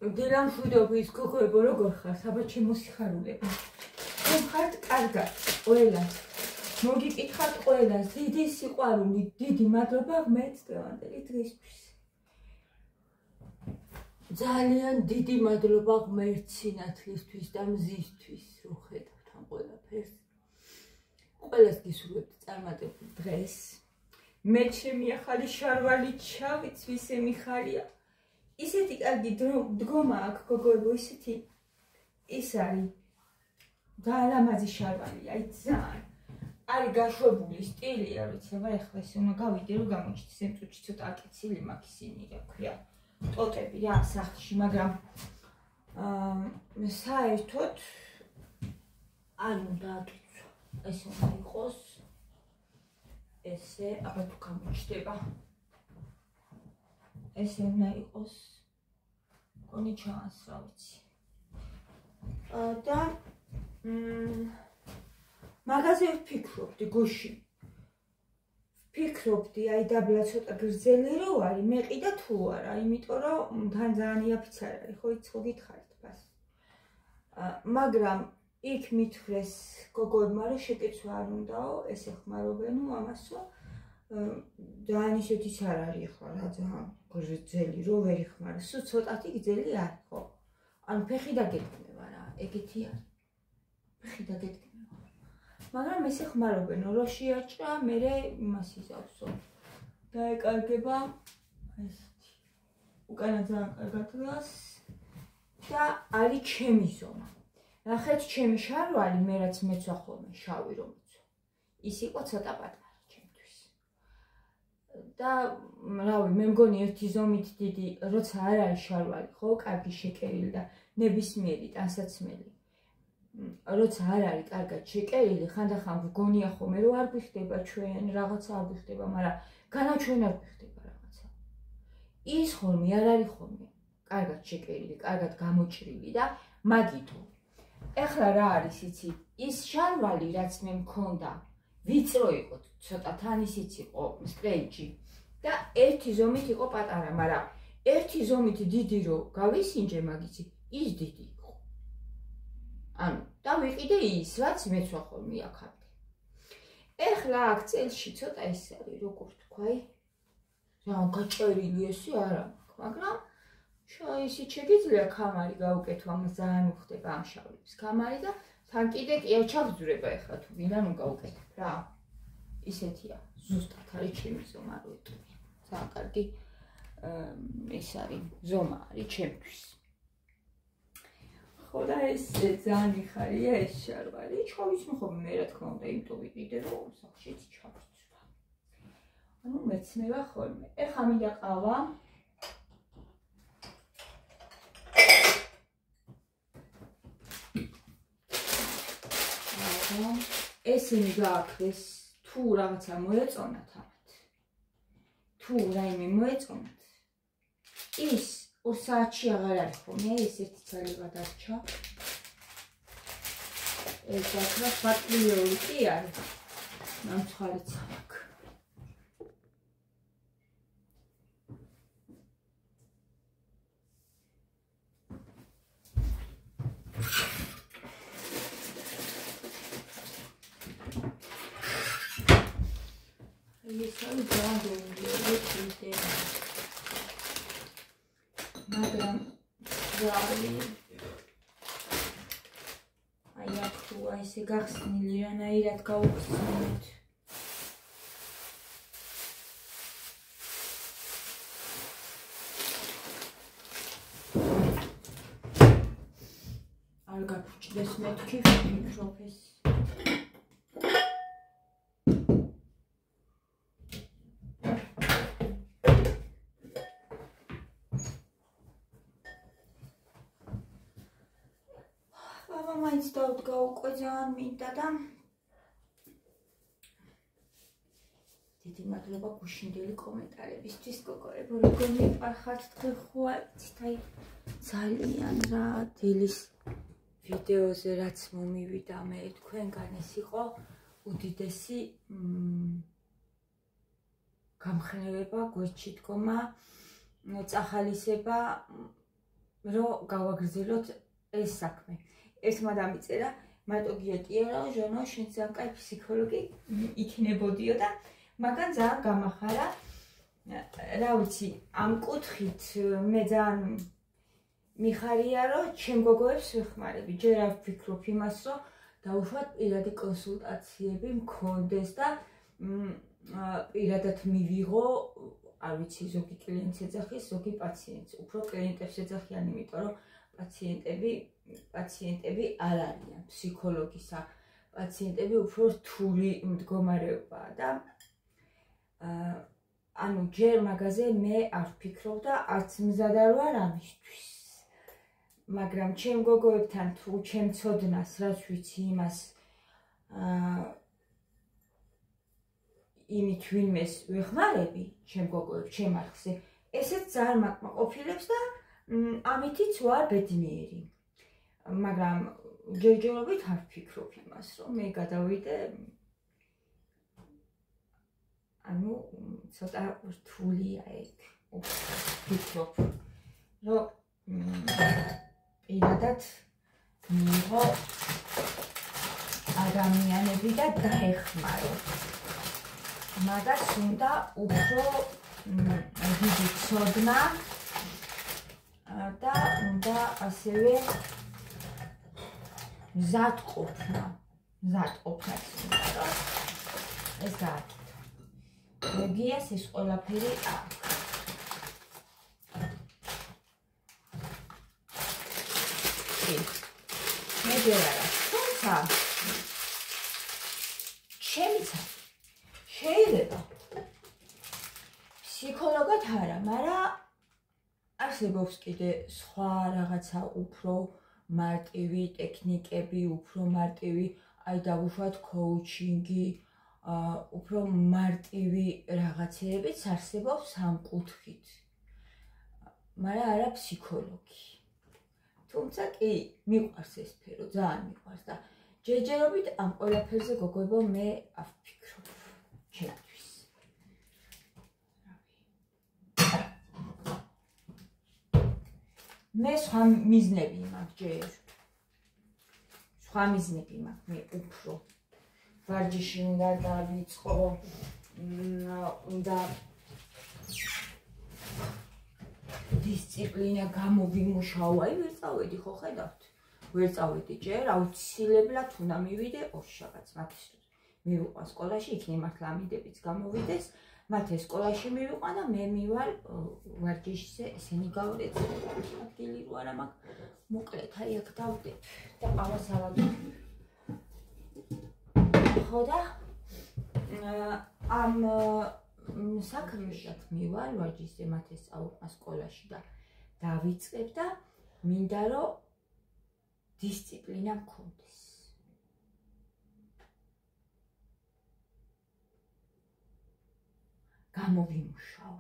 დილამ შვიდობის გოგოებო როგორ ხარ? საბა ჩემო სიხარულებო. ხომ ხართ კარგად? ყველას. მოგიკითხავთ ყველას. დიდი სიყვარული, დიდი მადლობა ღმერთს დღევანდელი დღისთვის. ძალიან დიდი მადლობა ღმერთს სინათლისთვის და მზისთვის, რომ ხედავთ ამ ყველაფერს. ყველას გისურვებთ წარმატებულ დღეს. მე ჩემი ახალი შარვალი ჩავიც ვისე მიხარია. ისეთი კარგი დგომა აქვს გოგოებო, ისეთი ის არის ძალამაზი შარვალი, აი ძალიან. არის გაშვებული სტილია, როცა ეხლა ეს უნდა გავიდე რომ გამოჩნდეს იმ წუთში ცოტა აკიცილი მაქვს ისინი, რა ქვია, ტოტები რა სახლში, მაგრამ საერთოდ არ უნდა აკიცო. ეს უნდა იყოს ესე, აბა თუ გამოჩნდება. ესე უნდა იყოს კონი ჩანს, რა ვიცი. და მაგაზე ვფიქრობდი გოში. ვფიქრობდი, აი დაბლა ცოტა გრძელი რო არის, მეყი და თუ არა, იმიტომ რომ თან ძალიან იაფიც არ არის, ხო იცი ხო გითხარით ბას. მაგრამ იქ მithვრეს გოგოებმა რომ შეკეცვა არ უნდაო, ეს ეხმარობენო ამასო. ძალიან ისეთიც არ არის ხო რა ძალიან გრძელი რო ვერ იხმარა. სულ ცოტათი გრძელი არის ხო? ანუ ფეხი დაგეთქმება რა, ეგეთი არის. ფეხი დაგეთქმება. მაგრამ ეს ეხმარობენო, რო შეაჭრა, მერე იმას იზავსო. დაეკარგება ესეთი. უკანა ძალიან კარგად დგას და არის ჩემი ზომა. ნახეთ ჩემი შარვალი, მე რაც მეცვა ხოლმე შავი რომ მეცვა. ის იყო ცოტა პატარა ჩემთვის. და რავი, მე მგონი ერთი ზომით დიდი, როცა არ არის შარვალი, ხო, კარგი შეკერილი და ნებისმიერი ტანსაცმელი. როცა არ არის კარგად შეკერილი, ხანდახან ვგონია ხოლმე რომ არ გვიხდება ჩვენ, რაღაცა არ გვიხდება, მაგრამ განაჩვენ არ გვიხდება რაღაცა. ის ხოლმე არ არის ხოლმე კარგად შეკერილი, კარგად გამოჭრილი და მაგითო. ეხლა რა არის იცი? ის შარვალი რაც მე მქონდა, ვიწრო იყო ცოტა თან ისიც იყო სტრეიჩი და ერთი ზომით იყო პატარა, მაგრამ ერთი ზომით დიდი რო გავისინჯე მაგიცი, ის დიდი იყო. ანუ და ვიყიდე ის, რაც მეცვა ხოლმე აქამდე. ეხლა აქ წელში ცოტა ის არის, როგორ თქვა, რა გაჭერილი ესი არა მაქვს, მაგრამ ისიც შეგიძლია ქამარი გავუკეთო, ამას ძალიან უხდება ამ შავლებს ქამარი და თან კიდე კი ჩავძვრება ეხლა თუ ვინან გავუკეთებ რა. ისეთია, ზუსტად არის ჩემი ზომა რო ეტყვია. ძალიან კარგი ეს არის ზომა არის ჩემთვის. ხო და ეს ძალიან მიხარია ეს შარვალი. ჩავის მხოლოდ მე რა თქმა უნდა, იმიტომ ვიყიდე რომ სახშიც ჩავწვა. ანუ მეცნება ხოლმე. ეხლა მინდა ყავა. ესენი გააქრეს, თუ რაღაცა მოეწონათ ამათ. თუ რაიმე მოეწონათ. ის 2 საათში აღარ არის ხოლმე, ეს ერთი ცალება დარჩა. ეს აქა პატრიოტი კი არის. ნამცხარიც აქვს. ეს არის განდოლი, მაგრამ აი აქ თუ ესე გახსნილი რანაირად გავუხსნით. არ გაფუჭდეს მეთქი ვფიქრობ ეს. მაინც დავდგა უკვე ძალიან მინდა და დიდი მადლობა გუშინდელი კომენტარებისთვის გოგოებო, როგორ მიყარხართ თქვენ ხო არიცით, აი ძალიან რა დილის ვიდეოზე რაც მომივიდა მე თქვენგან ეს იყო უდიდესი გამხნევება, გვერდში დგომა, წახალისება რომ გავაგრძელოთ ეს საქმე. ერთმა დამიწერა, მარტო გიეტია რა, ჟონო შენ ძალიან კაი ფსიქოლოგი იქნებოდიო და მაგან ძალიან გამახარა. რა ვიცი, ამ კუთხით მე ძალიან მიხარია, რომ ჩემ გოგოებს ვეხმარები. ჯერ არ ვფიქრობ იმას, რომ დაუშვათ პირადი კონსულტაციები მქონდეს და პირადად მივიღო, არ ვიცი, ზოგი კლიენტს ეძახის, ზოგი პაციენტს. უფრო კლიენტებს ეძახიან, იმიტომ რომ პაციენტები არ არიან ფსიქოლოგისა. პაციენტები უფრო რთული მდგომარეობაა და ანუ ჯერ მაგაზე მე არ ვფიქრობ და არც მზად არ ვარ ამისთვის. მაგრამ ჩემ გოგოებთან თუ ჩემ ცოდნას რაც ვიცი იმას იმით ვინმეს ვეხმარები ჩემ გოგოებს ჩემ არხზე, ესეც ძალიან მაკმაყოფილებს და ამითიც ვარ ბედნიერი. მაგრამ ჯერჯერობით არ ვფიქრობ იმას, რომ მე გადავიდე ანუ ცოტა რთულია ეგ. ვფიქრობ, რომ პირადად მიიღო ადამიანები და დაეხმარო. მაგას უნდა უფრო დიდი ცოდნა და უნდა ასევე მზადყოფნა. მზადყოფნაც უნდა, რომ ეს გააკეთო. გოგიას ეს ყველაფერი აქვს. მე ჯერ არა, თუმცა შემიცა შეიძლება ფსიქოლოგად არა, მაგრამ არსებობს კიდე სხვა რაღაცა უფრო მარტივი ტექნიკები, უფრო მარტივი, აი დავუშვათ კოუჩინგი, უფრო მარტივი რაღაცეებიც არსებობს ამ კუთხით. მაგრამ არა ფსიქოლოგი. თუმცა კი მიყვარს ეს სფერო, ძალიან მიყვარს და ჯერჯერობით ამ ყველაფერზე გოგოებო მე არ ვფიქრობ ჩემთვის. მე სხვა მიზნები მაქვს ჯერ. სხვა მიზნები მაქვს მე უფრო. ვარჯიში უნდა დავიწყო, უნდა დისციპლინა გამოვიმუშაო, აი ვერ წავედი ხო ხედავთ? ვერ წავედი ჯერ, აუცილებლად უნდა მივიდე ორშაბათს მათისთვის. მივიყვან სკოლაში, იქნებ მართლა ამიდებიც გამოვიდეს, მათ ეს სკოლაში მივიყვან და მე მივალ ვარჯიშზე, ესენი გავდეთ, ადგილი რო არა მაქვს, მოკლედ აი აქ დავდებ და ყავას ავადებ. ხო და ამ საქმეშად მივალ ვარჯიშზე მათ ესწავლება სკოლაში და დავიწყებ და მინდა რომ დისციპლინა მქონდეს. გამოვიმუშაო.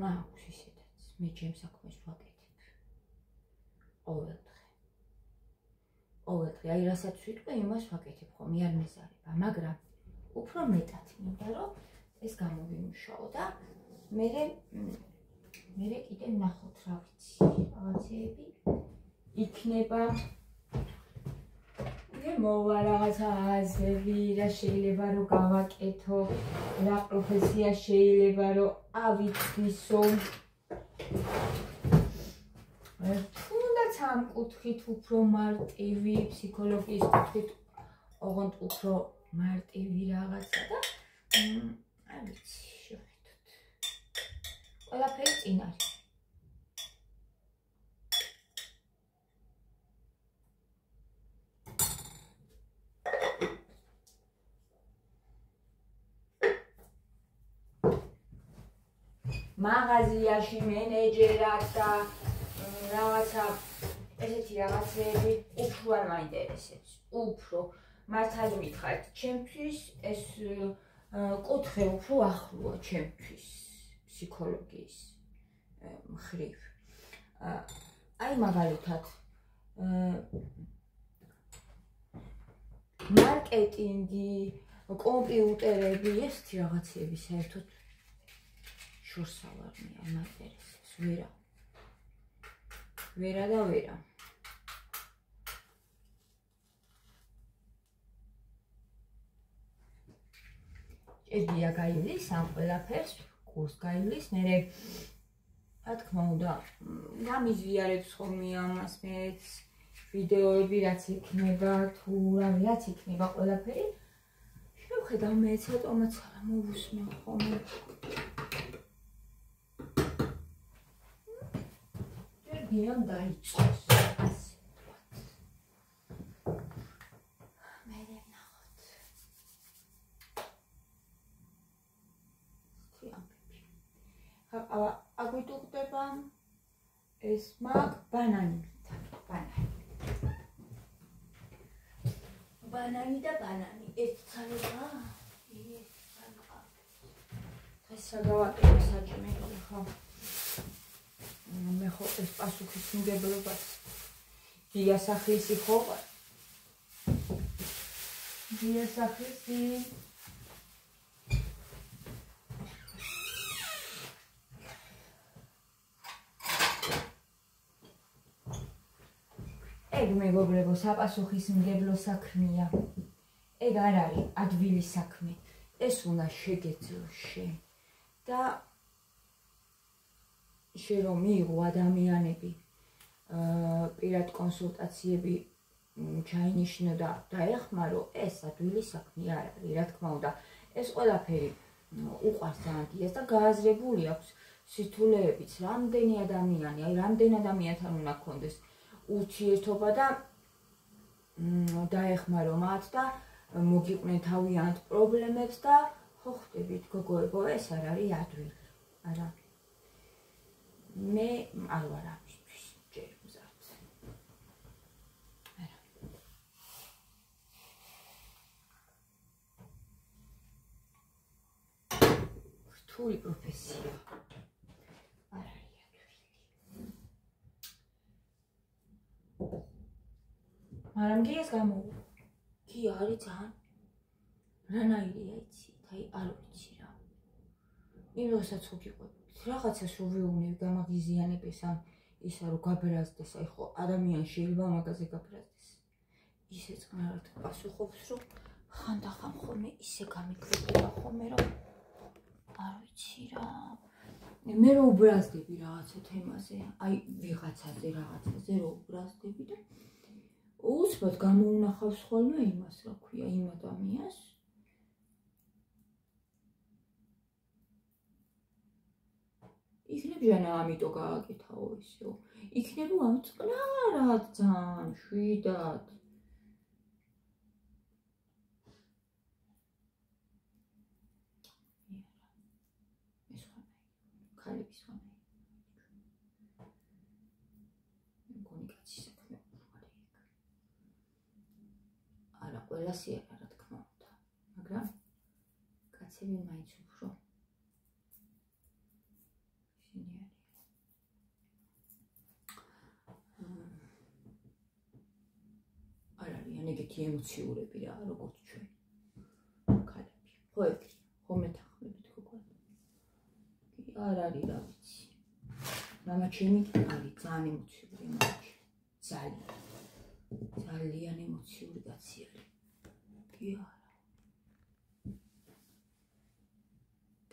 მაქვს ისედაც, მე ჩემ საქმეს ვაკეთებ. ყოველდღე, აი რასაც ვიტყვი, იმას ვაკეთებ ხომ, არ მეზარება, მაგრამ უფრო მეტად მინდა რომ ეს გამოვიმუშაო და მე კიდე ვნახოთ რა ვიცი, რაღაცეები იქნება. მოვა რაღაცა აზრი, რა შეიძლება რომ გავაკეთო, რა პროფესია შეიძლება რომ ავიცნისო. თუნდაც ამ კუთხით უფრო მარტივი, ფსიქოლოგიის კუთხით ოღონდ უფრო მარტივი რაღაცა და არ ვიცი, შევხედოთ. ყველაფერი წინ არის. მაღაზიაში მენეჯერად და რაღაცა ესეთი რაღაცეები უფრო არ მაინტერესებს. უფრო მართალი მითხარით, ჩემთვის ეს კუთხე უფრო ახლოა ჩემთვის ფსიქოლოგიის მხრივ. აი მაგალითად მარკეტინგი, კომპიუტერები, ესეთი რაღაცეები საერთოდ შორსა ვარ მე არ მაინტერესებს ვერა და ვერა ედია გაივლის ამ ყველაფერს კურს გაივლის მე რა თქმა უნდა გამიზიარებს ხოლმე ამას მეც ვიდეოები რაც იქნება თუ რაც იქნება ყველაფერი შევხედავ მე ცოტომაც არა მოვუსმენ ხოლმე გიამ დაიწყოს მე ნახოთ აგვიტუხდება ეს მაგ ბანანი და ბანანი ეს ცალება ეს ცალება ეს საგავაკეთე საჭმელი ხო მე ხო ეს პასუხისმგებლობას დიასახლისი ხო ვარ დიასახლისი ეგ მეგობრებო საპასუხისმგებლო საქმეა ეგ არ არის ადვილის საქმე ეს უნდა შეგეძლო შენ და შენ რომ მიიღო ადამიანები პირად კონსულტაციები ჩაინიშნო და დაეხმარო ეს ადვილის საქმე არ არის რა თქმა უნდა ეს ყველაფერი უყვარს ძალიან დიას და გააზრებული აქვს სირთულეებიც რამდენი ადამიანი აი რამდენ ადამიანთან უნდა გქონდეს ურთიერთობა და დაეხმარო მათ და მოგიყვნენ თავიანთ პრობლემებს და ხო ხვდებით გოგოებო ეს არ არის ადვილი არა მე არ ვარ ამისთვის ჯერ მზარდ არა რთული პროფესია არ არის მაგრამ გიას გამოვა გია არის ძალიან რანაირია იცით აი არ ვიცი რა იმ როსაც ვგიყვებით რაღაცას რო ვეუბნები გამაღიზიანებდეს ან ისა რომ გაბრაზდეს აი ხო ადამიანი შეიძლება მაგაზე გაბრაზდეს ისე წყნარად პასუხობს რომ ხანდახან ხოლმე ისე გამიკრება ხოლმე რომ არ ვიცი რა მე რო უბრაზდები რაღაცა თემაზე აი ვიღაცაზე რაღაცაზე რო უბრაზდები და უცბად გამოუნახავს ხოლმე იმას რა ქვია იმ ადამიანს იქნებ ჟანა ამიტომ გააკეთაო ისეო იქნებ ამ წყნარად ძალიან შვიდად ეს ხანა ქალების ხანა მგონი კაცი საქმე არა ყველასი არა რა თქმა უნდა მაგრამ კაცები მაინც უფრო ეგეთი ემოციურები რა როგორც ჩვენ ქალები ხო ეგ ხომე თანხმებით გოგონა არ არის რა ვიცი მამა ჩემი არის ძალიან ემოციური მაჩი ძალიან ემოციური კაცი არის კი არა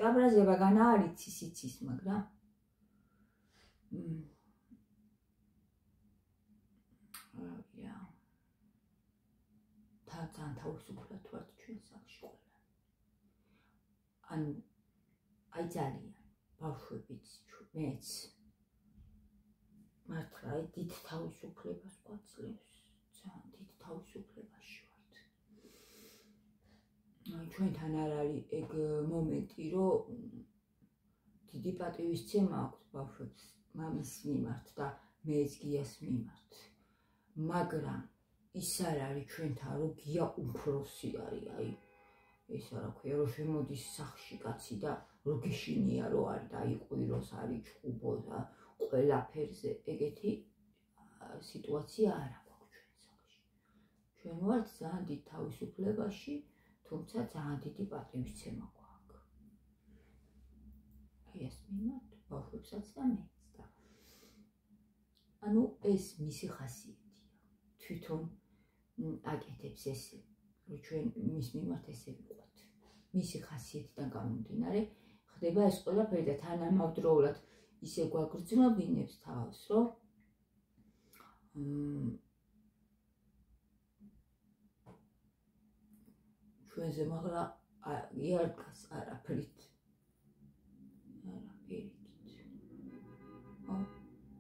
გაბრაზება განა არის იცის მაგრამ ძალიან თავისუფლად ვართ ჩვენ სახში ყველა. ან აი ძალიან ბავშვებიც მეც მართლა აი დიდ თავისუფლებას გვაძლევს. ძალიან დიდ თავისუფლებაში ვართ. აი ჩვენთან არ არის ეგ მომენტი, რომ დიდი პატივისცემა აქვს ბავშვებს მამის მიმართ და მეც გიას მიმართ. მაგრამ ის არ არის ჩვენთან რომ გია უფროსი არის აი ეს რა ქვია რომ შემოდის სახში კაცი და რო გეშინია რო არის და იყვიროს არის ჭუბო და ყველაფერზე ეგეთი სიტუაცია არ აქვს ჩვენ სახში ჩვენ ვართ ძალიან დიდ თავისუფლებაში თუმცა ძალიან დიდი პატივისცემა გვაქვს კი ვიქტორიას მიმართ, ბავშვებსაც და მეც და ანუ ეს მისი ხასიათია. თვითონ აკეთებს ესე, რომ ჩვენ მის მიმართ ესე ვიყოთ. მისი ხასიათიდან გამომდინარე, ხდება ეს ყველაფერი და თანამავდროულად ისე გვაგრძნობინებს თავს, რომ ჩვენზე მაღლა იარგას არაფრით.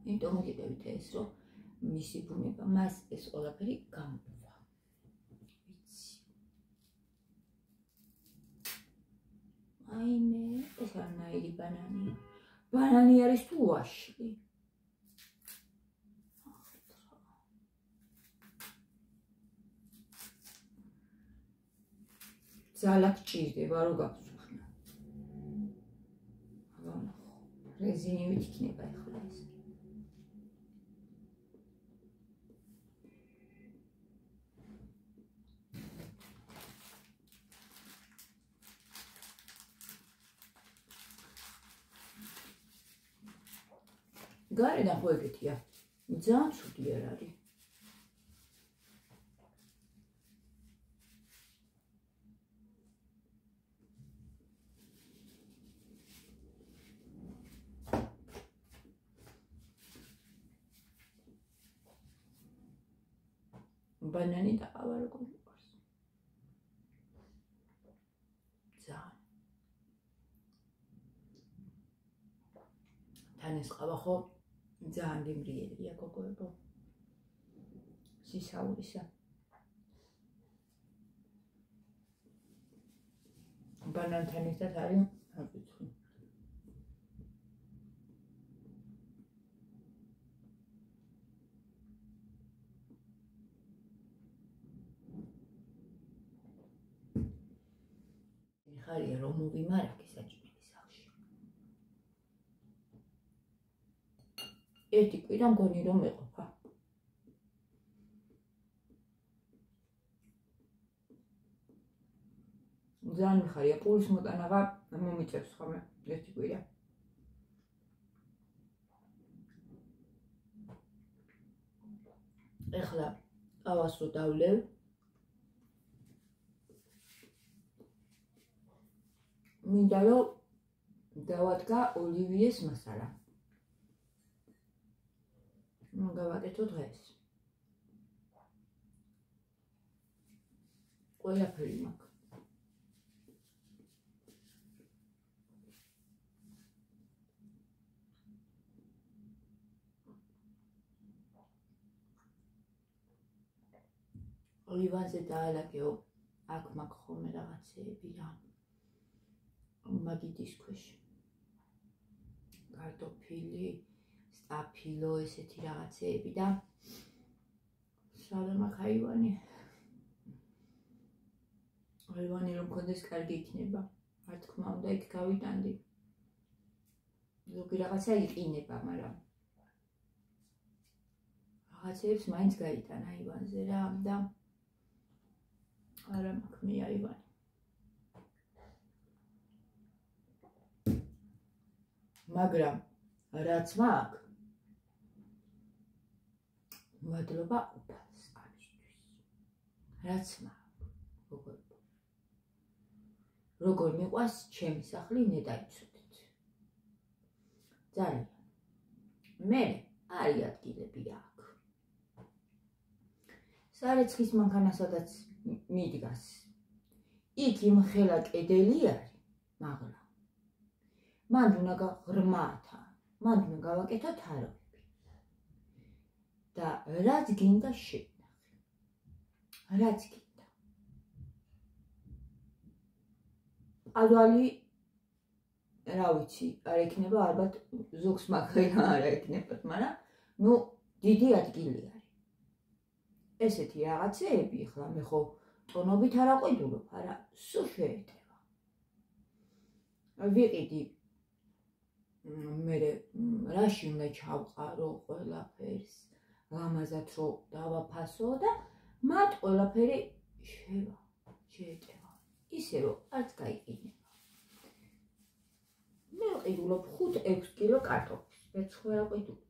იმიტომ მოგიტევით ეს, რომ მისი ბუნება მას ეს ყველაფერი გამოვა. ვიცი. აიმე, ეს არნაირი ბანანია. ბანანი არის თუ ვაშლი? ძალად ჭირდება, რომ გაგწუხნა. აგონახო, რეზინივით იქნება ახლა ეს. გარედან ხო ეგეთია. ძალიან ცუდი არ არის. ბანანი და ყავა როგორ მიყვარს. ძალიან. თან ეს ყავა ხო ძალიან გემრიელია გოგოებო. სისაურისა. ბანანთან ერთად არის აკუთხი. ხარია რომ მოვიმარაგე საჭმელის სახლში. ერთი კვირა მგონი რომ ეყოფა. ძალიან მიხარია პულის მოტანაღა მომიწევს ხოლმე ერთი კვირა. ეხლა ყავას რო დავლევ მინდა რომ დავადგა ოლივიეს მასალა. გავაკეთო დღეს. ყველაფერი მაქვს. ოლივანზე დაალაგეო, აქ მაქვს ხოლმე რაღაცეები რა. მაგიდის ქვეშ. კარტოფილი, სტაფილო, ესეთი რაღაცეები და სალამა ხაივანი. ხაივანი რომ მქონდეს კარგი იქნება. რა თქმა უნდა, იქ გავიტანდი. ზოგი რაღაცა იყინება, მაგრამ რაღაცეებს მაინც გაიტანა აივანზე რა და არა მაქვს მე აივანი. მაგრამ რაც მაქვს მადლობა უფალს ამისთვის. რაც მაქვს როგორ მიყვარს ჩემი სახლი ნეტაიცოდეთ. ძალიან. მე არის ადგილები აქ. სარეცხის მანქანა სადაც მიდგას. იქ იმხელა კედელი არის, მაგრამ მან უნდა ღრმათა, მან უნდა გავაკეთო თაროები. და რაც გინდა შევნახე. რაც გინდა. ადვალი რა ვიცი, არ ექნება ალბათ ზოგს მაგალითად არ ექნება, მაგრამ ნუ დიდი ადგილი არის. ესეთი რაღაცეები ხლა მე ხო ტონობით არ აყვიდულობ, არა, სულ შეეტევა. ვიყიდი მე რაში უნდა ჩავყარო ყველაფერს, ლამაზად რო დავაფასო და მათ ყველაფერი შეეტევა. ისე რომ არც გაიყინება. მე ვყიდულობ 5-6 კილო კარტოფილს, მეც ვერ ვყიდულ.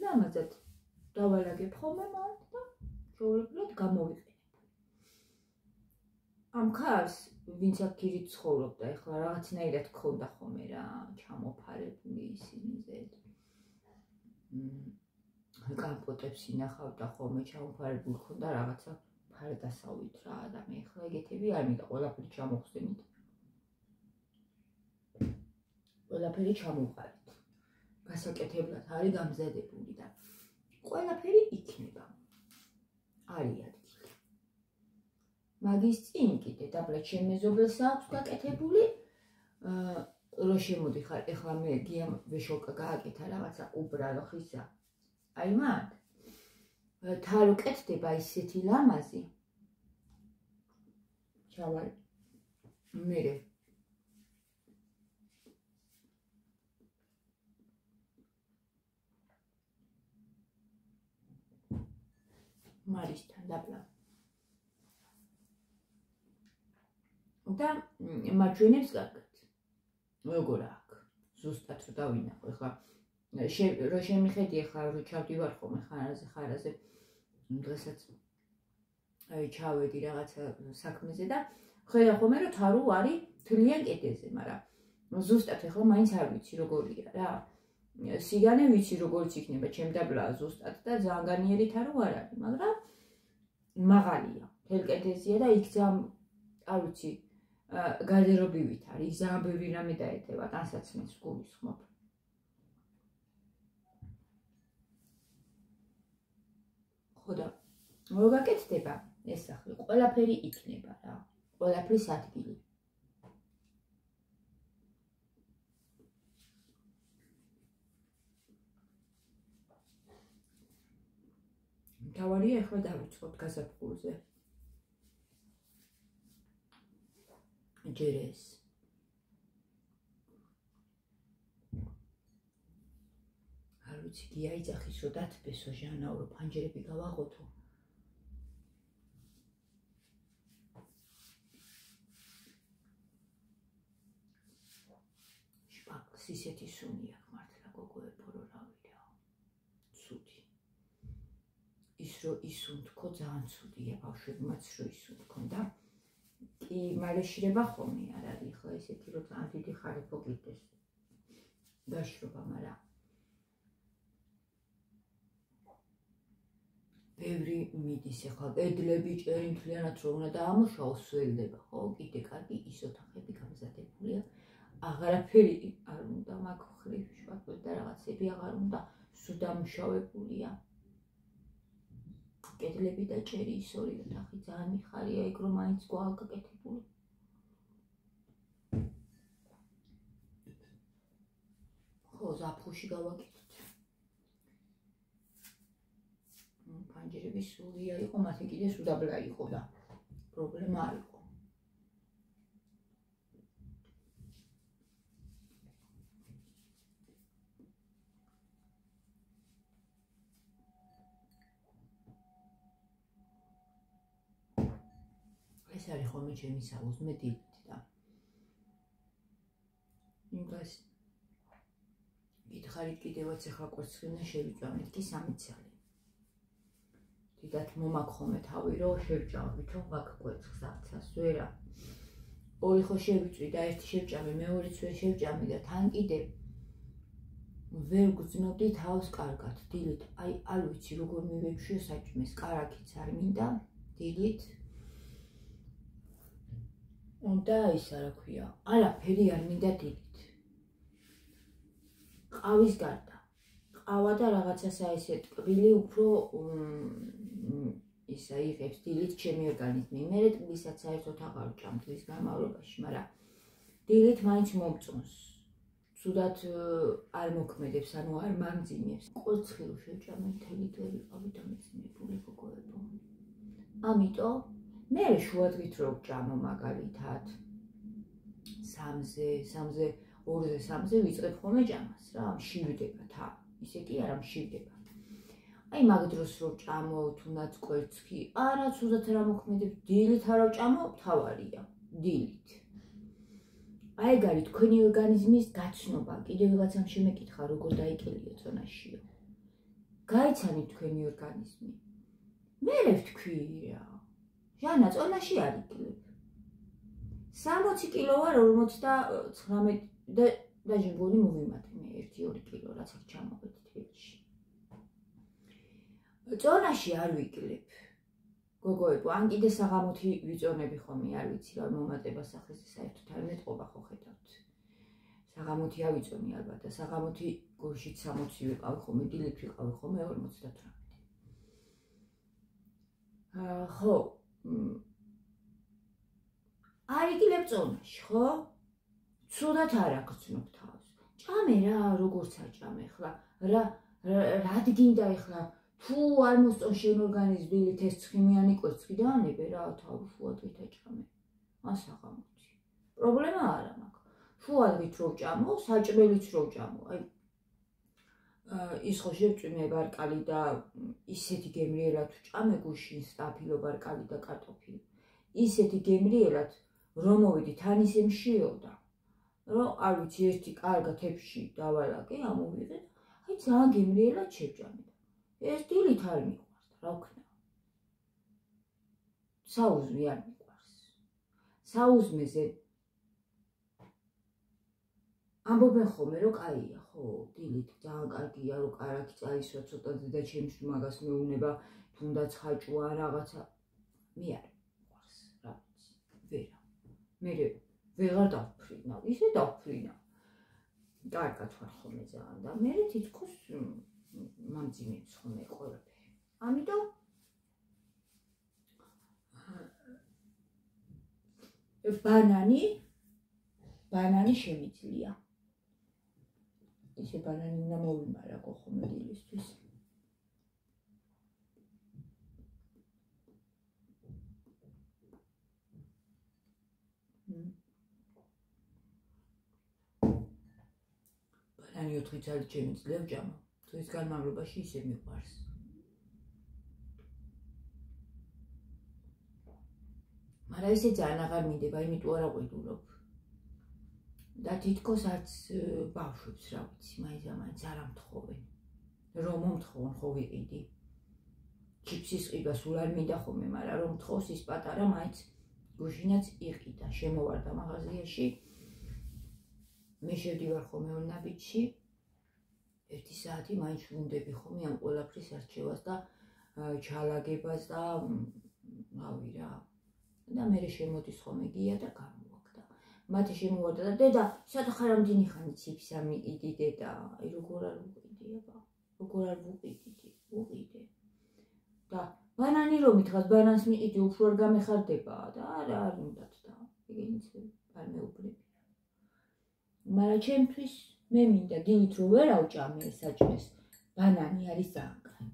ლამაზად დავალაგებ ხოლმე მათ და ჩვეულებრივად გამოვიყენებ. ამ ქარს ვინც აქ გირით ცხოვრობდა, ეხლა რაღაცნაირად გქონდა ხოლმე რა, ჩამოფარებული ისინი ზედ. კამპოტებს ინახავდა ხოლმე ჩამოფარებული ქონდა რაღაცა ფარდასავით რა და მე ეხლა ეგეთები არ მინდა ყველაფერი ჩამოხსენით. ყველაფერი ჩამოვყარეთ. გასაკეთებლად არის გამზადებული და ყველაფერი იქნება. არის ადგილი. მაგის წინ კიდე დაბლად ჩემ მეზობელს აქვს გაკეთებული. რო შემოდიხარ, ეხლა მე გიამ ვეშოკა გააკეთა რაღაცა უბრალო ხისა. აი მათ თარო კეთდება ისეთი ლამაზი. ჩავალ მერე მარისთან დაბლა. და მაჩვენებს კარგად. როგორ აქვს? ზუსტად რომ დავინახო, ეხლა რო შემიხედი ახლა რო ჩავდივარ ხოლმე ხარაზე დღესაც აი ჩავედი რაღაცა საქმეზე და ხედავ ხოლმე რომ თარო არის თლიან კედელზე, მაგრამ ზუსტად ახლა მაინც არ ვიცი როგორია რა. სიგანე ვიცი როგორც იქნება ჩემ დაბლა ზუსტად და ძალიან განიერი თარო არ არის, მაგრამ მაღალია, თელ კედელზეა და იქ ძალიან არ ვიცი გარდერობივით არის, ძალიან ბევრი რამე დაეტევა, ტანსაცმელს გულისხმობ. ხოდა რო გაკეთდება ეს სახლი, ყველაფერი იქნება რა, ყველაფრის ადგილი. თავარია ეხლა დავიწყოთ გაზაფხულზე. ჯერ ეს. არ ვიცი, გიაიძახის რომ დათბესო ჟანაო, რომ ფანჯერები გავაღოთო. შპაკს ისეთი სუნი აქვს მართლა გოგოებო, რომ რავია. ცუდი. ის რომ ისუნთქო ძალიან ცუდია, ბავშვებმაც რომ ისუნთქონ და კი მალეშრება ხოლმე არ არის ახლა ესეთი რომ ძალიან დიდი ხარიფო გიდეს დაშრობა, მაგრამ ბევრი მიდის ახლა კედლები ჭერი მთლიანად რომ უნდა დაამუშავოს სველდება, ხო კიდე კარგი ის ოთახები გამზადებულია, აღარაფერი არ უნდა მაგ ხრივ შუაკულ და რაღაცები აღარ უნდა სულ დამუშავებულია. კედლები და ჭერი ის ორი ოთახი ძალიან მიხარია, ეგ რომ მაინც გვაქვს გაკეთებული. ხო, ზაფხულში გავაკეთეთ. ფანჯერები სულია იყო, მათი კიდე სუდაბლა იყო და პრობლემა არ იყო. ეს არის ხოლმე ჩემი საუზმე დილით და იმას გითხარით კიდევაც ახლა კვერცხიდან შევიწვამეთ კი 3 ცალი. დიდათ მომაქვს ხოლმე თავი რომ შევჭამით რომ მაგ კვერცხს აცას ვერა. ორი ხო შევიწვი და ერთი შევჭამი, მეორეც ვერ შევჭამი და თან კიდე ვერ გძნობდი თავს კარგად დილით. აი არ ვიცი როგორ მივეჩვიო საჭმეს, კარაქიც არ მინდა დილით. და ის რა ქვია, არაფერი არ მინდა დილით. ყავის გარდა. ყავა და რაღაცა საერთოდ ტკბილი უფრო ისა იღებს დილით ჩემი ორგანიზმი. მე ტკბილსაც საერთოდ აღარ ვჭამ დღის განმავლობაში, მაგრამ დილით მაინც მომწონს. ცუდად არ მოქმედებს, ანუ არ მამძიმებს. კვერცხი რო შევჭამე მთელი დღე ვიყავი დამეცინებული გოგოებო. ამიტომ მე შუადღით რო ვჭამო მაგალითად 3-ზე, 2-3-ზე ვიწყებ ხოლმე ჭამას რა, მშივდება თა. ისე კი არა მშივდება. აი მაგ დროს რო ვჭამო თუნდაც კვერცხი, არა ცუდად რა მოქმედებს, დილით არა ვჭამო, თავარია, დილით. აი ეგ არის თქვენი ორგანიზმის გაცნობა. კიდევ ვიღაცამ შემეკითხა როგორ დაიკელიო წონაშიო. გაიცანით თქვენი ორგანიზმი. მე ვთქვი რა. ჟანა წონაში არ იკლებ. 60 კილო ვარ 59 და დაჟინგული მოვიმატე მე 1-2 კილო რაც აქ ჩამოვედი თბილისში. წონაში არ ვიკლებ. გოგოებო, ან კიდე საღამოთი ვიწონები ხომი, არ ვიცი რა მომატება სახეს საერთოდ არ მეტყობა ხო ხედავთ. საღამოთი ავიწონი ალბათ და საღამოთი გულშით 60 ვიყავი ხომი, დილით ვიყავი ხომი 58. ხო. არ იკლებ წონაში, ხო? ცუდად არ აგრძნობ თავს. ჭამე რა, როგორც აჭამე ხლა, რა გინდა ეხლა თუ არ მოსწონ შენ ორგანიზმს დილით ეს ცხიმიანი კვერცხი დაანებე რა თავი შუადღით აჭამე. ან საღამოთი. პრობლემა არა მაქვს. შუადღით რო ვჭამო, საჭმელიც რო ვჭამო. აი ის ხო შევწვიმე ბარკალი და ისეთი გემრიელად ვჭამე გუშინ სტაფილო ბარკალი და კარტოფილი. ისეთი გემრიელად რომ მოვიდი თან ისე მშიოდა. რომ არ ვიცი ერთი კარგად ეთში დავალაკე, ამოვიღე. აი ძალიან გემრიელად შევჭამე. ეს დილით არ მიყვარს, რა ვქნა. საუზმე არ მიყვარს. საუზმეზე ამბობენ ხოლმე რომ კაია, ხო, დილით ძალიან კარგია, რომ კარაქი წაისვა ცოტათი და ჩემს მაგას მეუნება, თუნდაც ხაჭუა რაღაცა. მე არ მიყვარს, რა ვიცი, ვერა. მე ვეღარ დავფრინავ, ისე დავფრინავ. კარგად ვარ ხოლმე ძალიან და მე თითქოს მამძიმებს ხოლმე ყველაფერი. ამიტომ ბანანი შემიძლია. ისე ბანანი უნდა მოვიმარაგო ხოლმე დილისთვის. ბანანი 4 წელი შემიძლია ვჭამო. ის განმავლობაში ისე მიყვარს. მაგრამ ისე ძალიან აღარ მინდება, იმიტომ არ აღვიდულობ. და თითქოს არც ბავშვებს რა ვიცი, მაინც არ ამთხოვენ. რომ მომთხოვენ ხო ვიყიდი. ჩიფსის ყიდა სულ არ მინდა ხოლმე, მაგრამ რომ მთხოვს ის პატარა მაინც გუშინაც იყიდა. შემოვარდა მაღაზიაში. მე შევდივარ ხოლმე ონაბიჯში. 1 საათი მაინც ვუნდები ხოლმე ამ ყველაფრის არჩევას და ჩალაგებას და რავი რა. და მე შემოდის ხოლმე გია და გამოვაკდა. მათი შემოვარდა და დედა, სათხარ ამდენი ხანი ციფს ამიყიდი დედა. აი როგორ არ ვუყიდი აბა. როგორ არ ვუყიდი, ვუყიდე. და ბანანი რომ მითხას, ბანანს მიყიდი უფრო არ გამეხარდება და არ უნდათ და ეგენიც არ მეუბნები. მაგრამ ჩემთვის მე მინდა დილით რომ ვერ ავჭამე საჭმეს, ბანანი არის ძალიან კარგი.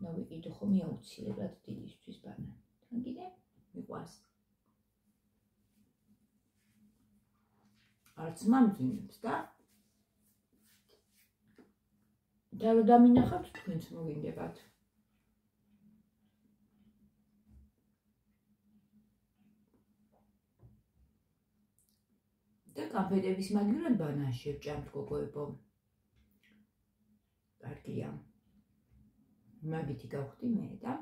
და ვიყიდო ხოლმე აუცილებლად დილისთვის ბანანი. თან კიდე მიყვარს. არც მამძიმებს და რომ დამინახავთ თქვენც მოგინდებათ. და კამფეტების მაგივრად ბანანს შევჭამთ გოგოებო. კარგია. მაგითი გავხდი მე და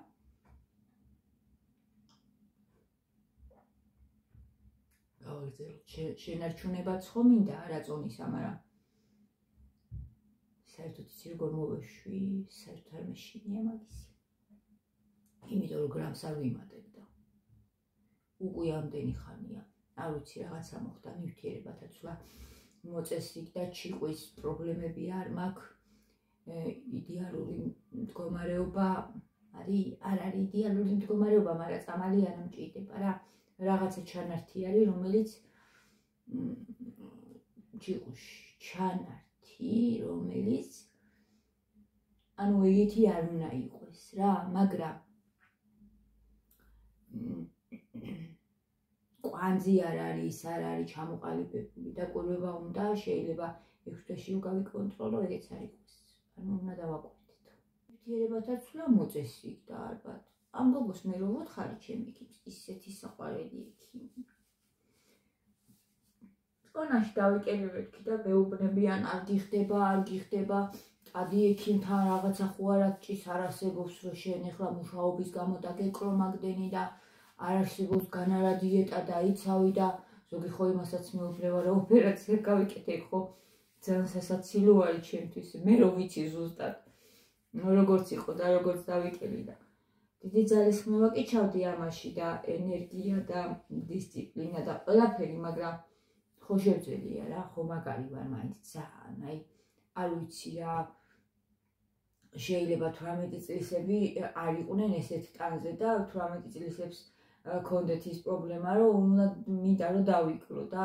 შენარჩუნებაც ხო მინდა არა წონისა, მაგრამ საერთოდ იცი როგორ მოვეშვი, საერთოდ არ მეშინია მაგისი. იმიტომ რომ გრამს არ ვიმატებ და უკვე ამდენი ხანია. არ ვიცი რაღაცა მოხდა ნივთიერებათა ცვლა მოწესრიგ და ჩიყვის პრობლემები არ მაქვს. იდეალური მდგომარეობა არის, არ არის იდეალური მდგომარეობა, მაგრამ წამალი არ ამჭირდება რა. რაღაცა ჩანართი არის, რომელიც ჩიყუში ჩანართი, რომელიც ანუ ეგეთი არ უნდა იყოს რა, მაგრამ კვანძი არ არის, არ არის ჩამოყალიბებული და ყურება უნდა, შეიძლება 6 თვეში გავიკონტროლო, ეგეც არ იყოს. ანუ უნდა დავაკვირდით. ნივთიერებათა ცვლა მოწესრიგ და ალბათ. ამ გოგოს მე რომ ვუთხარი ჩემი იქით ისეთი საყვარელი იქი. წონაში დავიკელი მეთქი და მეუბნებიან არ გიხდება ადი ექიმთან რაღაცა ხო არ ჭის არ არსებობს რომ შენ ეხლა მუშაობის გამო დაგეკრო მაგდენი და არ არსებობს განარა დიეტა და იცავი და ზოგი ხო იმასაც მეუბნება რომ ოპერაცია გავიკეთე ხო ძალიან სასაცილო არის ჩემთვის მე რო ვიცი ზუსტად როგორც იყო და როგორც დავიკელი და დიდი ძალისხმევა კი ჩავდი ამაში და ენერგია და დისციპლინა და ყველაფერი მაგრამ ხო შევძელია რა ხო მაგარი ვარ მაინც ძალიან აი არ ვიცი რა შეიძლება 18 წლისები არ იყვნენ ესეთ ტანზე და 18 წლისებს ქონდეთ ის პრობლემა რომ უნდა მინდა რომ დავიკრო და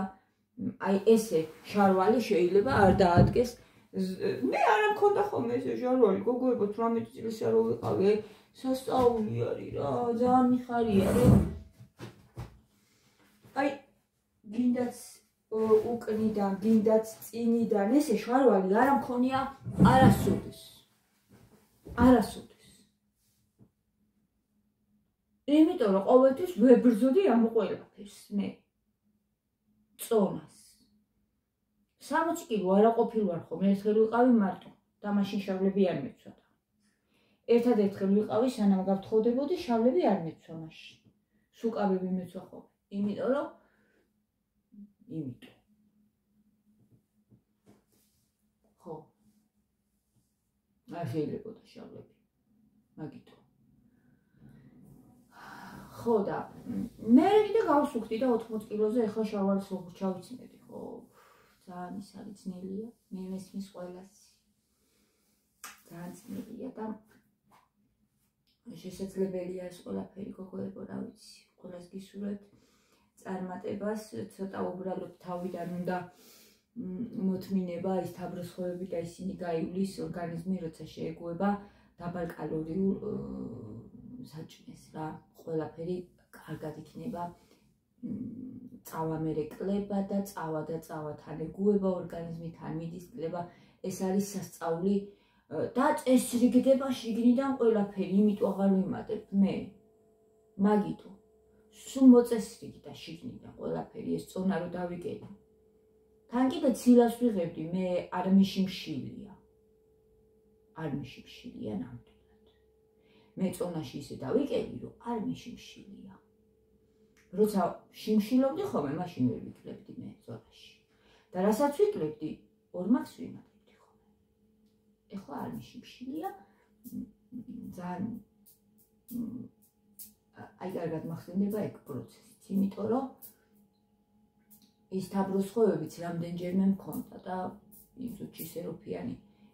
აი ესე შარვალი შეიძლება არ დაადგეს მე არ მქონდა ხოლმე ესე შარვალი გოგოებო 18 წლისა რო ვიყავი აი სასწაული არის რა ძალიან მიხარია რომ აი გინდაც უკნიდან გინდაც წინიდან ესე შარვალი არ მქონია არასოდეს იმიტომ რომ ყოველთვის ვებრძოდი ამ ყველაფერს მე წონას 60 კილო არა ყოფილვარ ხომ ერთხელ ვიყავი მარტო და მაშინ შავლები არ მეცვადა ერთადერთხელ ვიყავი სანამ გავთხოვდებოდი შავლები არ მეცვა მაშინ სუკავები მეცვა ხო იმიტომ რომ ხო არ შეიძლება შავლები მაგიტო ხო და მე კიდე გავსუქდი და 80 კილოზე ახლა შარვალის როგორ ჩავიცინები ხო ძალიან ის არის ძნელია მე მესმის ყველას ძალიან ძნელია და შესაძლებელია ეს ყველაფერი გოგოებო რა ვიცი ყველას გისურვებთ წარმატებას ცოტა უბრალოდ თავიდან უნდა მოთმინება ის თავბრუსხოვები და ისინი გაივლის ორგანიზმი როცა შეეგუება დაბალკალორიულ საჭმელს რა ყველაფერი კარგად იქნება წავამერეკლება და წავათან ეგუება ორგანიზმი თან მიდის კლება ეს არის სასწაული და წესრიგდება შიგნიდან ყველაფერი იმიტომ აღარ ვიმატებ მე მაგიტო სულ მოწესრიგი და შიგნიდან ყველაფერი ეს წონა რო დავიგები თან კიდე ცილას ვიღებდი მე არ მიშიმშილია ნამდვილად მე წონაში ისე დავიკები რომ არ მიშიმშილია როცა შიმშილობდი ხოლმე მაშინ ვერ ვიკლებდი მე წონაში და რასაც ვიკლებდი ორმაგს ვიმატებდი ხოლმე ეხლა არ მიშიმშილია ძალიან აი კარგად მახსენდება ეგ პროცესიც იმიტომ რომ ის თავბრუსხოვებიც რამდენჯერმე მქონდა და იმ წუთში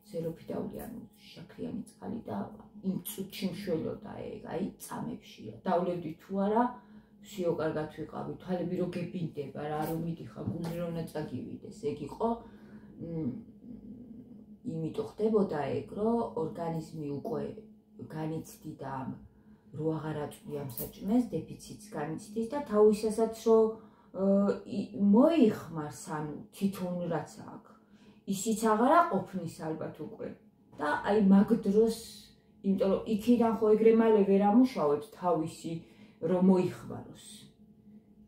სეროფიდაული ანუ შაქრიანი წყალი და იმ წუთში მშველოდა ეგ აი წამებშია დავლევდი თუ არა всё კარგად ვიყავი თვალები რო გებინდება რა რომ მიდიხარ გული რომ ნაწაგივიდეს ეგ იყო იმიტომ ხდებოდა ეგ რომ ორგანიზმი უკვე განიცდიდა რო აღარ აწვია ამ საჭმელს დეფიციტს განიცდის და თავისასაც რო მოიხმარს ანუ თვითონ რაც აქვს ისიც აღარ აყოფნის ალბათ უკვე და აი მაგ დროს იმიტომ რომ იქიდან ხო ეგრე მალე ვერ ამუშავებს თავისი რომ მოიხმაროს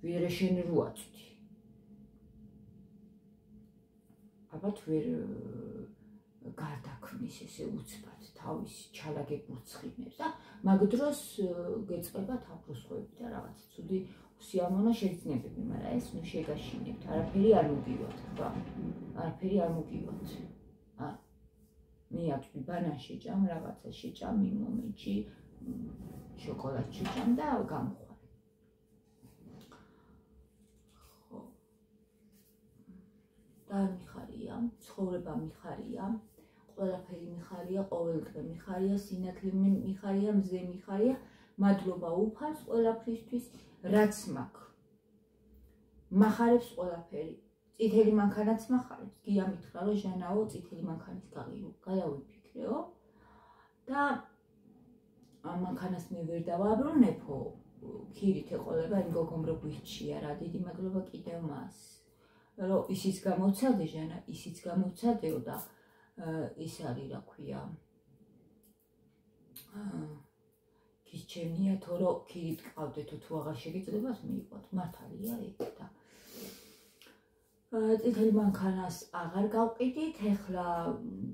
ვერა შენ რო აწვდი ალბათ ვერ გარდაქმნის ესე უცბად თავისი ჩალაგებულ ცხიმებს და მაგ დროს გეწყება თავბრუსხოვები და რაღაც ცუდი სიამოვნო შეგრძნებები, მაგრამ ეს ნუ შეგაშინებთ, არაფერი არ მოგივათ, ხა? არაფერი არ მოგივათ. მე აწვი ბანანს შეჭამ, რაღაცა შეჭამ იმ მომენტში, შოკოლადს შეჭამ და გამოხვალ. ხო. და მიხარია, ცხოვრება მიხარია, ყველაფერი მიხარია, ყოველდღე მიხარია, სინათლე მიხარია, მზე მიხარია, მადლობა უფალს ყველაფრისთვის. რაც მაქვს მახარებს ყველაფერი წითელი მანქანაც მახარებს გია მითხრა რომ ჟანაო წითელი მანქანის გადავიფიქრეო და ამ მანქანას მე ვერ დავაბრუნებო ქირით ეყოლება იმ გოგომ რო გვიჩია რა დიდი მადლობა კიდევ მას რომ ისიც გამოვცადე ჟანა ისიც გამოვცადეო და ის არის რა ქვია გიჩემია თუ რომ ქირით ყავდეთო თუ აღარ შეგიძლებათ მიიყვათ მართალია ეგ და წითელ მანქანას აღარ გავყიდით, ეხლა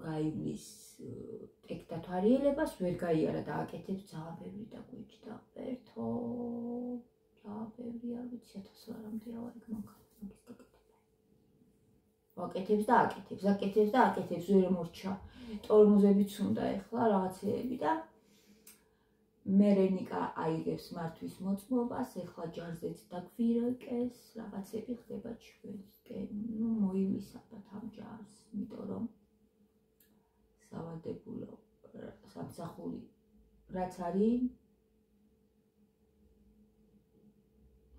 გაივლის ტექდათვალიერებას, ვერ გაიარა და აკეთებს ძალიან ბევრი დაგვეჭდა. ერთო ძალიან ბევრი არ ვიცი 1000 ლარამდე ავარგ მანქანას მაგის გაკეთება. ვაკეთებს და აკეთებს, აკეთებს და აკეთებს, ვერ მორჩა. ტორმოზებიც უნდა ეხლა რაღაცეები და მერენიკა აიღებს მართვის მოწმობას, ეხლა ჯარზეც დაგვირეკეს, რაღაცები ხდება ჩვენსკენ. ნუ მოივისაბათ ამ ჯარს, იმიტომ რომ სავალდებულო სამსახური რაც არის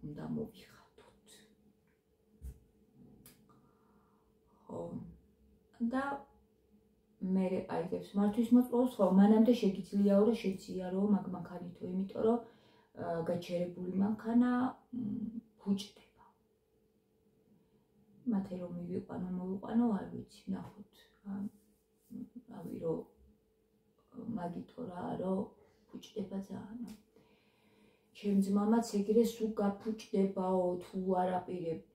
უნდა მოვიხატოთ. ხო და მე აიღებს მართვის მოწმობას, ხო, მანამდე შეგიძლიაო და შეძიარო მაგ მანქანითო, იმიტომ რომ გაჩერებული მანქანა ფუჭდება. მათე რომ მივიყვანო, მოვიყვანო, არ ვიცი, ნახოთ. რავი რომ მაგითო რა, რომ ფუჭდება ძალიან. ჩემ ძმამაც ეგრე სულ გაფუჭდებაო, თუ არ აპირებთ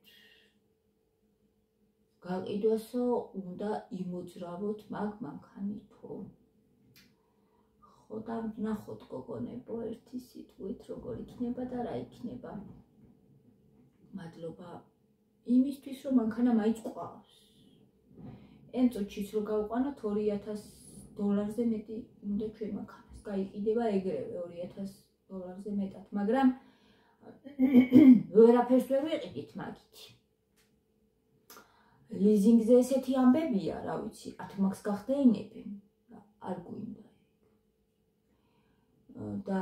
გაყიდვასო, უნდა იმოძრავოთ მაგ მანქანითო. ხო და ნახოთ გოგონებო, ერთი სიტყვით როგორ იქნება და რა იქნება. მადლობა იმისთვის, რომ მანქანა მაინც ყავს. ენწოჩიც რო გავყვანოთ 2000 დოლარზე მეტი უნდა ჩვენ მანქანას. გაიყიდება ეგრევე 2000 დოლარზე მეტად, მაგრამ ვერაფერს ვერ ვიყიდით მაგით. ლიზინგზე ესეთი ამბებია, რა ვიცი, 10 მაქვს გახდეინებენ, არ გვინდა. და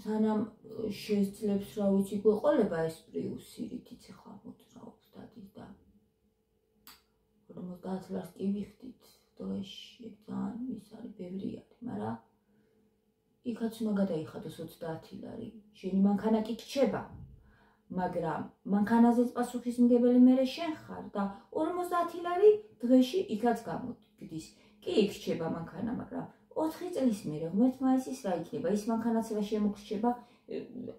სანამ შეძლებს, რა ვიცი, გვეყოლება ეს პრიუსი, რითიც ახლა მოძრაობს დადის და 50 ლარს კი ვიხდით დღეში, ძალიან ის არის ბევრი არის, მაგრამ იქაც უნდა გადაიხადოს 30 ლარი. შენი მანქანა კი რჩება. მაგრამ მანქანაზეც პასუხისმგებელი მერე შენ ხარ და 50 ლარი დღეში იქაც გამოგდის. კი იქ-რჩება მანქანა, მაგრამ 4 წლის მერე ღმერთმა იცის რა იქნება. ის მანქანაც რა შემოგრჩება,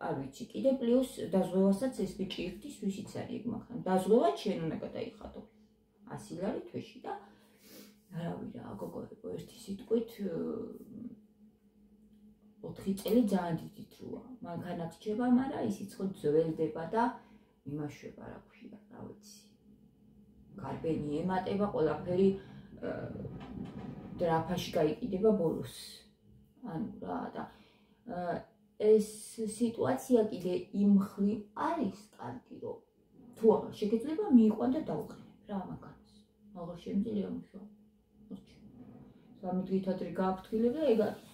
არ ვიცი, კიდე პლუს დაზღვევასაც ეს ბიჭი იხდის, ვისიც არის ეგ მანქანა. დაზღვევაც შენ უნდა გადაიხადო 100 ლარი თვეში და არავი რა, გოგოებო, ერთი სიტყვით 4 წელი ძალიან დიდი დროა. მანქანა რჩება, მაგრამ ისიც ხო ძველდება და იმაშვება, რა ქვია, რა ვიცი. გარბენი ემატება, ყველაფერი დრაფაში გაიყიდება ბოლოს. ანუ რა და ეს სიტუაცია კიდე იმ მხრივ არის კარგი, რომ თუ აღარ შეგეძლება მიიყვან და დაუყენებ რა მანქანას. აღარ შემიძლია მუშაობა. სამი დღით ადრე გააფრთხილებ და ეგ არის.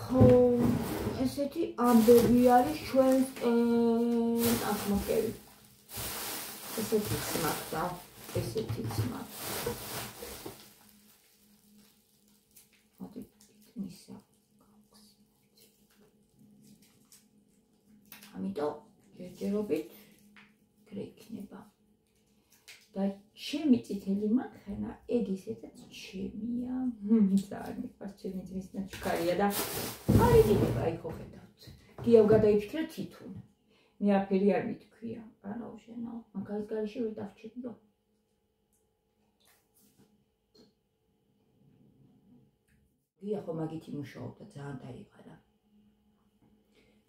ხო, ესეთი ამბები არის ჩვენსკენ, აქ მოკევი. ესეთიც მაგდა, ესეთიც მაგდა. მოდი მისა გავხსნით. ამიტომ ჯერჯერობით გრეიქნება. და ჩემი წითელი მანქანა ეგ ისედაც ჩემია. ძალიან მიყვარს ჩემი ძმის ნაჩქარია და არ იყიდება, აი ხო ხედავთ. გიავ გადაიფიქრე თითուն. მე აფერი არ მითქვია, არა უშენო. მაგალითად გარეშე ვერ დავჭებდო. გია ხო მაგითი მუშაობდა, ძალიან დაიყარა.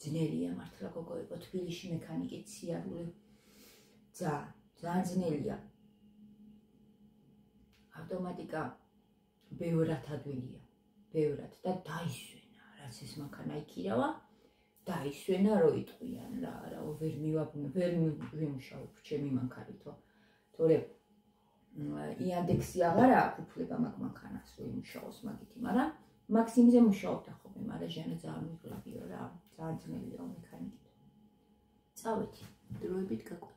ძნელია მართლა გოგოებო, თბილისში მექანიკით სიარული. ძალიან ძნელია. ავტომატიკა ბევრად ადვილია, ბევრად და დაისვენა, რაც ეს მანქანა იქირავა, დაისვენა, რო იტყვიან რა, ვერ მივაბუნებ, ვერ ვიმუშავებ ჩემი მანქანითო. თორე იანდექსი აღარ აქვს უფლება მაგ მანქანას რო იმუშაოს მაგითი, მაგრამ მაქსიმზე მუშაობდა ხოლმე, მაგრამ ჟანა ძალიან მიღლებია რა, ძალიან ძნელია მექანიკით. წავედი, დროებით გაკვეთე.